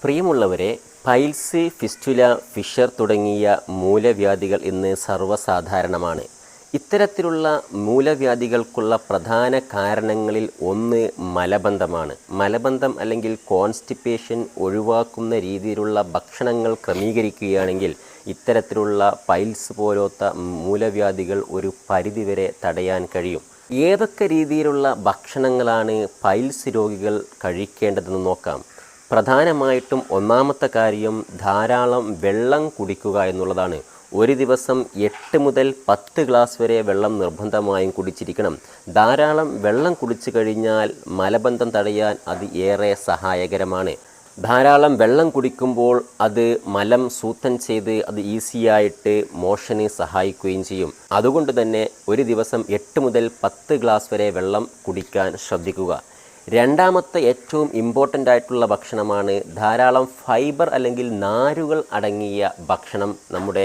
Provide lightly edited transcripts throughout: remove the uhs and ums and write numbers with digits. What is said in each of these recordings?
പ്രിയമുള്ളവരെ, piles, fistula, Fisher തുടങ്ങിയ മൂലവ്യാധികൾ ഇന്ന് സർവ്വസാധാരണമാണ്. ഇത്തരത്തിലുള്ള മൂലവ്യാധികൾക്കുള്ള പ്രധാന കാരണങ്ങളിൽ ഒന്ന് മലബന്ധമാണ്. മലബന്ധം അല്ലെങ്കിൽ കോൺസ്റ്റിപ്പേഷൻ ഒഴിവാക്കുന്ന രീതിയിലുള്ള ഭക്ഷണങ്ങൾ ക്രമീകരിക്കുകയാണെങ്കിൽ ഇത്തരത്തിലുള്ള പൈൽസ് പോലത്തെ മൂലവ്യാധികൾ ഒരു പരിധിവരെ തടയാൻ കഴിയും. ഏതൊക്കെ രീതിയിലുള്ള ഭക്ഷണങ്ങളാണ് പൈൽസ് രോഗികൾ കഴിക്കേണ്ടതെന്ന് നോക്കാം. പ്രധാനമായിട്ടും ഒന്നാമത്തെ കാര്യം ധാരാളം വെള്ളം കുടിക്കുക എന്നുള്ളതാണ്. ഒരു ദിവസം 8 മുതൽ 10 ഗ്ലാസ് വരെ വെള്ളം നിർബന്ധമായും കുടിച്ചിരിക്കണം. ധാരാളം വെള്ളം കുടിച്ചു കഴിഞ്ഞാൽ മലബന്ധം തടയാൻ അത് ഏറെ സഹായകരമാണ്. ധാരാളം വെള്ളം കുടിക്കുമ്പോൾ അത് മലം സൂത്തം ചെയ്ത് അത് ഈസിയായിട്ട് മോഷന് സഹായിക്കുകയും ചെയ്യും. അതുകൊണ്ട് തന്നെ ഒരു ദിവസം 8 മുതൽ 10 ഗ്ലാസ് വരെ വെള്ളം കുടിക്കാൻ ശ്രദ്ധിക്കുക. രണ്ടാമത്തെ ഏറ്റവും ഇമ്പോർട്ടൻ്റ് ആയിട്ടുള്ള ഭക്ഷണമാണ് ധാരാളം ഫൈബർ അല്ലെങ്കിൽ നാരുകൾ അടങ്ങിയ ഭക്ഷണം നമ്മുടെ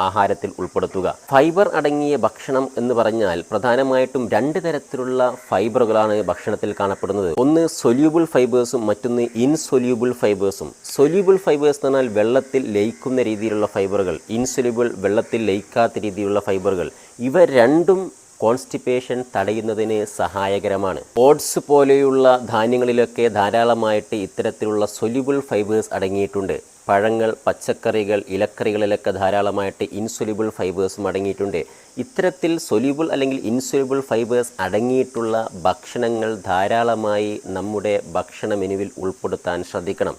ആഹാരത്തിൽ ഉൾപ്പെടുത്തുക. ഫൈബർ അടങ്ങിയ ഭക്ഷണം എന്ന് പറഞ്ഞാൽ പ്രധാനമായിട്ടും 2 തരത്തിലുള്ള ഫൈബറുകളാണ് ഭക്ഷണത്തിൽ കാണപ്പെടുന്നത്. ഒന്ന് സൊല്യൂബിൾ ഫൈബേഴ്സും മറ്റൊന്ന് ഇൻസൊല്യൂബിൾ ഫൈബേഴ്സും. സൊല്യൂബിൾ ഫൈബേഴ്സ് എന്ന് പറഞ്ഞാൽ വെള്ളത്തിൽ ലയിക്കുന്ന രീതിയിലുള്ള ഫൈബറുകൾ, ഇൻസൊല്യൂബിൾ വെള്ളത്തിൽ ലയിക്കാത്ത രീതിയിലുള്ള ഫൈബറുകൾ. ഇവ രണ്ടും കോൺസ്റ്റിപ്പേഷൻ തടയുന്നതിന് സഹായകരമാണ്. ഓട്സ് പോലെയുള്ള ധാന്യങ്ങളിലൊക്കെ ധാരാളമായിട്ട് ഇത്തരത്തിലുള്ള സൊല്യൂബിൾ ഫൈബേഴ്സ് അടങ്ങിയിട്ടുണ്ട്. പഴങ്ങൾ, പച്ചക്കറികൾ, ഇലക്കറികളിലൊക്കെ ധാരാളമായിട്ട് ഇൻസൊല്യൂബിൾ ഫൈബേഴ്സും അടങ്ങിയിട്ടുണ്ട്. ഇത്തരത്തിൽ സൊല്യൂബിൾ അല്ലെങ്കിൽ ഇൻസൊല്യൂബിൾ ഫൈബേഴ്സ് അടങ്ങിയിട്ടുള്ള ഭക്ഷണങ്ങൾ ധാരാളമായി നമ്മുടെ ഭക്ഷണ മെനുവിൽ ഉൾപ്പെടുത്താൻ ശ്രദ്ധിക്കണം.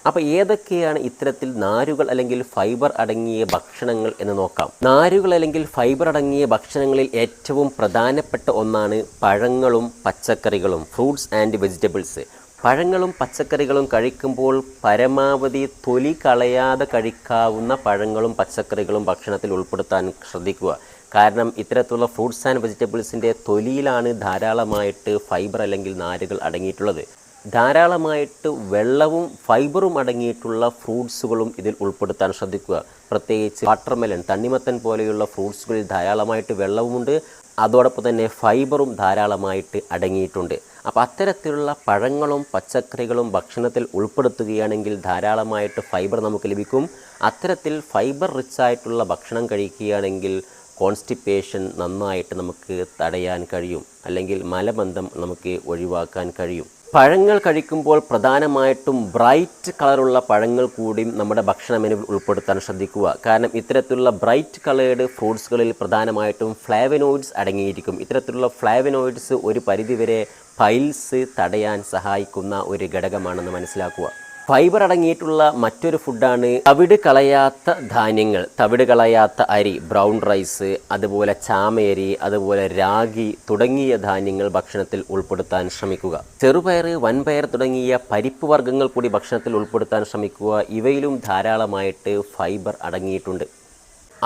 അപ്പോൾ ഏതൊക്കെയാണ് ഇത്തരത്തിൽ നാരുകൾ അല്ലെങ്കിൽ ഫൈബർ അടങ്ങിയ ഭക്ഷണങ്ങൾ എന്ന് നോക്കാം. നാരുകൾ അല്ലെങ്കിൽ ഫൈബർ അടങ്ങിയ ഭക്ഷണങ്ങളിൽ ഏറ്റവും പ്രധാനപ്പെട്ട ഒന്നാണ് പഴങ്ങളും പച്ചക്കറികളും, ഫ്രൂട്ട്സ് ആൻഡ് വെജിറ്റബിൾസ്. പഴങ്ങളും പച്ചക്കറികളും കഴിക്കുമ്പോൾ പരമാവധി തൊലി കളയാതെ കഴിക്കാവുന്ന പഴങ്ങളും പച്ചക്കറികളും ഭക്ഷണത്തിൽ ഉൾപ്പെടുത്താൻ ശ്രദ്ധിക്കുക. കാരണം ഇത്തരത്തിലുള്ള ഫ്രൂട്ട്സ് ആൻഡ് വെജിറ്റബിൾസിൻ്റെ തൊലിയിലാണ് ധാരാളമായിട്ട് ഫൈബർ അല്ലെങ്കിൽ നാരുകൾ അടങ്ങിയിട്ടുള്ളത്. ധാരാളമായിട്ട് വെള്ളവും ഫൈബറും അടങ്ങിയിട്ടുള്ള ഫ്രൂട്ട്സുകളും ഇതിൽ ഉൾപ്പെടുത്താൻ ശ്രദ്ധിക്കുക. പ്രത്യേകിച്ച് വാട്ടർമെലൺ, തണ്ണിമത്തൻ പോലെയുള്ള ഫ്രൂട്ട്സുകളിൽ ധാരാളമായിട്ട് വെള്ളവുമുണ്ട്, അതോടൊപ്പം തന്നെ ഫൈബറും ധാരാളമായിട്ട് അടങ്ങിയിട്ടുണ്ട്. അപ്പോൾ അത്തരത്തിലുള്ള പഴങ്ങളും പച്ചക്കറികളും ഭക്ഷണത്തിൽ ഉൾപ്പെടുത്തുകയാണെങ്കിൽ ധാരാളമായിട്ട് ഫൈബർ നമുക്ക് ലഭിക്കും. അത്തരത്തിൽ ഫൈബർ റിച്ചായിട്ടുള്ള ഭക്ഷണം കഴിക്കുകയാണെങ്കിൽ കോൺസ്റ്റിപ്പേഷൻ നന്നായിട്ട് നമുക്ക് തടയാൻ കഴിയും, അല്ലെങ്കിൽ മലബന്ധം നമുക്ക് ഒഴിവാക്കാൻ കഴിയും. പഴങ്ങൾ കഴിക്കുമ്പോൾ പ്രധാനമായിട്ടും ബ്രൈറ്റ് കളറുള്ള പഴങ്ങൾ കൂടി നമ്മുടെ ഭക്ഷണ മെനുവിൽ ഉൾപ്പെടുത്താൻ ശ്രദ്ധിക്കുക. കാരണം ഇത്തരത്തിലുള്ള ബ്രൈറ്റ് കളേർഡ് ഫ്രൂട്ട്സുകളിൽ പ്രധാനമായിട്ടും ഫ്ലേവനോയിഡ്സ് അടങ്ങിയിരിക്കും. ഇത്തരത്തിലുള്ള ഫ്ലേവനോയിഡ്സ് ഒരു പരിധിവരെ പൈൽസ് തടയാൻ സഹായിക്കുന്ന ഒരു ഘടകമാണെന്ന് മനസ്സിലാക്കുക. ഫൈബർ അടങ്ങിയിട്ടുള്ള മറ്റൊരു ഫുഡാണ് തവിട് കളയാത്ത ധാന്യങ്ങൾ, തവിട് കളയാത്ത അരി, ബ്രൗൺ റൈസ്, അതുപോലെ ചാമയരി, അതുപോലെ രാഗി തുടങ്ങിയ ധാന്യങ്ങൾ ഭക്ഷണത്തിൽ ഉൾപ്പെടുത്താൻ ശ്രമിക്കുക. ചെറുപയർ, വൻപയർ തുടങ്ങിയ പരിപ്പ് വർഗ്ഗങ്ങൾ കൂടി ഭക്ഷണത്തിൽ ഉൾപ്പെടുത്താൻ ശ്രമിക്കുക. ഇവയിലും ധാരാളമായിട്ട് ഫൈബർ അടങ്ങിയിട്ടുണ്ട്.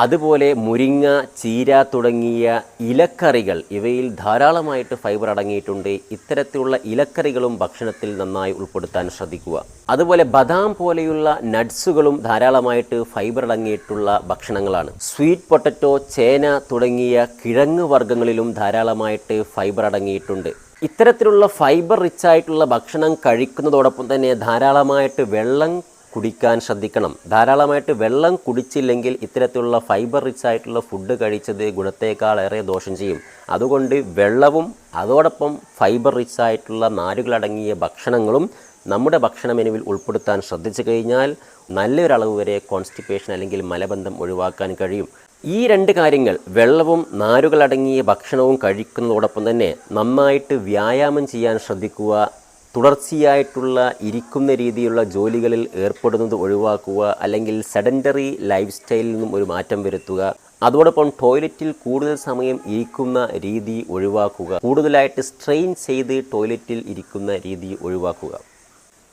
അതുപോലെ മുരിങ്ങ, ചീര തുടങ്ങിയ ഇലക്കറികൾ, ഇവയിൽ ധാരാളമായിട്ട് ഫൈബർ അടങ്ങിയിട്ടുണ്ട്. ഇത്തരത്തിലുള്ള ഇലക്കറികളും ഭക്ഷണത്തിൽ നന്നായി ഉൾപ്പെടുത്താൻ ശ്രദ്ധിക്കുക. അതുപോലെ ബദാം പോലെയുള്ള നട്ട്സുകളും ധാരാളമായിട്ട് ഫൈബർ അടങ്ങിയിട്ടുള്ള ഭക്ഷണങ്ങളാണ്. സ്വീറ്റ് പൊട്ടറ്റോ, ചേന തുടങ്ങിയ കിഴങ്ങ് വർഗ്ഗങ്ങളിലും ധാരാളമായിട്ട് ഫൈബർ അടങ്ങിയിട്ടുണ്ട്. ഇത്തരത്തിലുള്ള ഫൈബർ റിച്ചായിട്ടുള്ള ഭക്ഷണം കഴിക്കുന്നതോടൊപ്പം തന്നെ ധാരാളമായിട്ട് വെള്ളം കുടിക്കാൻ ശ്രദ്ധിക്കണം. ധാരാളമായിട്ട് വെള്ളം കുടിച്ചില്ലെങ്കിൽ ഇത്തരത്തിലുള്ള ഫൈബർ റിച്ച് ആയിട്ടുള്ള ഫുഡ് കഴിച്ചത് ഗുണത്തേക്കാളേറെ ദോഷം ചെയ്യും. അതുകൊണ്ട് വെള്ളവും അതോടൊപ്പം ഫൈബർ റിച്ച് ആയിട്ടുള്ള നാരുകളടങ്ങിയ ഭക്ഷണങ്ങളും നമ്മുടെ ഭക്ഷണ മെനുവിൽ ഉൾപ്പെടുത്താൻ ശ്രദ്ധിച്ചു കഴിഞ്ഞാൽ നല്ലൊരളവ് വരെ കോൺസ്റ്റിപ്പേഷൻ അല്ലെങ്കിൽ മലബന്ധം ഒഴിവാക്കാൻ കഴിയും. ഈ 2 കാര്യങ്ങൾ, വെള്ളവും നാരുകളടങ്ങിയ ഭക്ഷണവും കഴിക്കുന്നതോടൊപ്പം തന്നെ നന്നായിട്ട് വ്യായാമം ചെയ്യാൻ ശ്രദ്ധിക്കുക. തുടർച്ചയായിട്ടുള്ള ഇരിക്കുന്ന രീതിയിലുള്ള ജോലികളിൽ ഏർപ്പെടുന്നത് ഒഴിവാക്കുക, അല്ലെങ്കിൽ സെഡൻറ്ററി ലൈഫ് സ്റ്റൈലിൽ നിന്നും ഒരു മാറ്റം വരുത്തുക. അതോടൊപ്പം ടോയ്ലറ്റിൽ കൂടുതൽ സമയം ഇരിക്കുന്ന രീതി ഒഴിവാക്കുക. കൂടുതലായിട്ട് സ്ട്രെയിൻ ചെയ്ത് ടോയ്ലറ്റിൽ ഇരിക്കുന്ന രീതി ഒഴിവാക്കുക.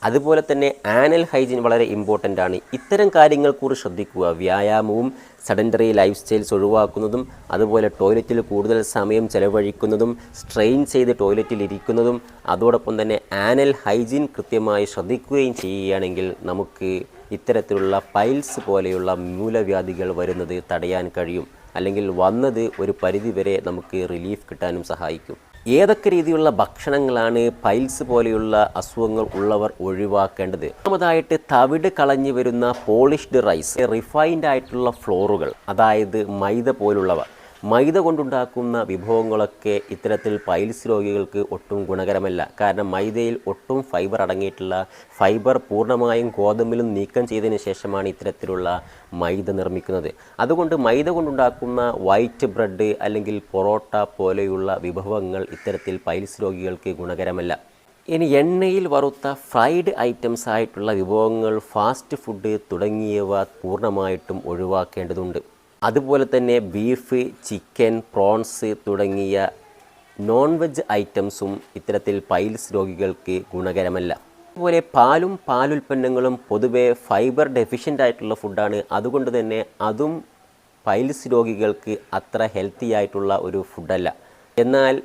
അതുപോലെ തന്നെ ആനൽ ഹൈജീൻ വളരെ ഇമ്പോർട്ടൻ്റ് ആണ്. ഇത്തരം കാര്യങ്ങൾക്കുറിച്ച് ശ്രദ്ധിക്കുക. വ്യായാമവും സെഡൻറ്ററി ലൈഫ് സ്റ്റൈൽസ് ഒഴിവാക്കുന്നതും, അതുപോലെ ടോയ്ലറ്റിൽ കൂടുതൽ സമയം ചെലവഴിക്കുന്നതും, സ്ട്രെയിൻ ചെയ്ത് ടോയ്ലറ്റിൽ ഇരിക്കുന്നതും, അതോടൊപ്പം തന്നെ ആനൽ ഹൈജീൻ കൃത്യമായി ശ്രദ്ധിക്കുകയും ചെയ്യുകയാണെങ്കിൽ നമുക്ക് ഇത്തരത്തിലുള്ള പൈൽസ് പോലെയുള്ള മൂലവ്യാധികൾ വരുന്നത് തടയാൻ കഴിയും, അല്ലെങ്കിൽ വന്നത് ഒരു പരിധിവരെ നമുക്ക് റിലീഫ് കിട്ടാനും സഹായിക്കും. ഏതൊക്കെ രീതിയിലുള്ള ഭക്ഷണങ്ങളാണ് പൈൽസ് പോലെയുള്ള അസുഖങ്ങൾ ഉള്ളവർ ഒഴിവാക്കേണ്ടത്? ഒന്നാമതായിട്ട് തവിട് കളഞ്ഞു വരുന്ന പോളിഷ്ഡ് റൈസ്, റിഫൈൻഡ് ആയിട്ടുള്ള ഫ്ലോറുകൾ, അതായത് മൈദ പോലുള്ളവ. മൈദ കൊണ്ടുണ്ടാക്കുന്ന വിഭവങ്ങളൊക്കെ ഇത്തരത്തിൽ പൈൽസ് രോഗികൾക്ക് ഒട്ടും ഗുണകരമല്ല. കാരണം മൈദയിൽ ഒട്ടും ഫൈബർ അടങ്ങിയിട്ടില്ല. ഫൈബർ പൂർണ്ണമായും ഗോതമ്പിലും നീക്കം ചെയ്തതിന് ശേഷമാണ് ഇത്തരത്തിലുള്ള മൈദ നിർമ്മിക്കുന്നത്. അതുകൊണ്ട് മൈദ കൊണ്ടുണ്ടാക്കുന്ന വൈറ്റ് ബ്രെഡ് അല്ലെങ്കിൽ പൊറോട്ട പോലെയുള്ള വിഭവങ്ങൾ ഇത്തരത്തിൽ പൈൽസ് രോഗികൾക്ക് ഗുണകരമല്ല. ഇനി എണ്ണയിൽ വറുത്ത ഫ്രൈഡ് ഐറ്റംസ് ആയിട്ടുള്ള വിഭവങ്ങൾ, ഫാസ്റ്റ് ഫുഡ് തുടങ്ങിയവ പൂർണ്ണമായിട്ടും ഒഴിവാക്കേണ്ടതുണ്ട്. അതുപോലെ തന്നെ ബീഫ്, ചിക്കൻ, പ്രോൺസ് തുടങ്ങിയ നോൺ വെജ് ഐറ്റംസും ഇത്തരത്തിൽ പൈൽസ് രോഗികൾക്ക് ഗുണകരമല്ല. അതുപോലെ പാലും പാലുൽപ്പന്നങ്ങളും പൊതുവെ ഫൈബർ ഡെഫിഷ്യൻ്റ് ആയിട്ടുള്ള ഫുഡാണ്. അതുകൊണ്ട് തന്നെ അതും പൈൽസ് രോഗികൾക്ക് അത്ര ഹെൽത്തി ആയിട്ടുള്ള ഒരു ഫുഡല്ല. എന്നാൽ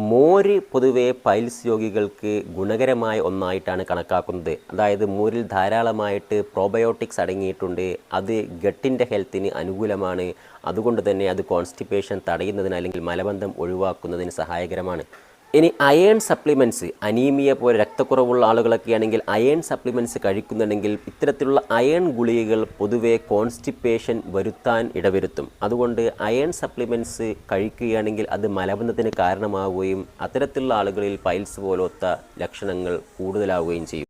മോര് പൊതുവെ പൈൽസ് രോഗികൾക്ക് ഗുണകരമായ ഒന്നായിട്ടാണ് കണക്കാക്കുന്നത്. അതായത് മോരിൽ ധാരാളമായിട്ട് പ്രോബയോട്ടിക്സ് അടങ്ങിയിട്ടുണ്ട്. അത് ഗട്ടിൻ്റെ ഹെൽത്തിന് അനുകൂലമാണ്. അതുകൊണ്ട് തന്നെ അത് കോൺസ്റ്റിപ്പേഷൻ തടയുന്നതിന് അല്ലെങ്കിൽ മലബന്ധം ഒഴിവാക്കുന്നതിന് സഹായകരമാണ്. ഇനി അയേൺ സപ്ലിമെൻറ്റ്സ്, അനീമിയ പോലെ രക്തക്കുറവുള്ള ആളുകളൊക്കെ ആണെങ്കിൽ അയേൺ സപ്ലിമെൻറ്റ്സ് കഴിക്കുന്നുണ്ടെങ്കിൽ ഇത്തരത്തിലുള്ള അയേൺ ഗുളികകൾ പൊതുവെ കോൺസ്റ്റിപ്പേഷൻ വരുത്താൻ ഇടവരുത്തും. അതുകൊണ്ട് അയേൺ സപ്ലിമെൻറ്റ്സ് കഴിക്കുകയാണെങ്കിൽ അത് മലബന്ധത്തിന് കാരണമാവുകയും അത്തരത്തിലുള്ള ആളുകളിൽ പൈൽസ് പോലത്തെ ലക്ഷണങ്ങൾ കൂടുതലാവുകയും ചെയ്യും.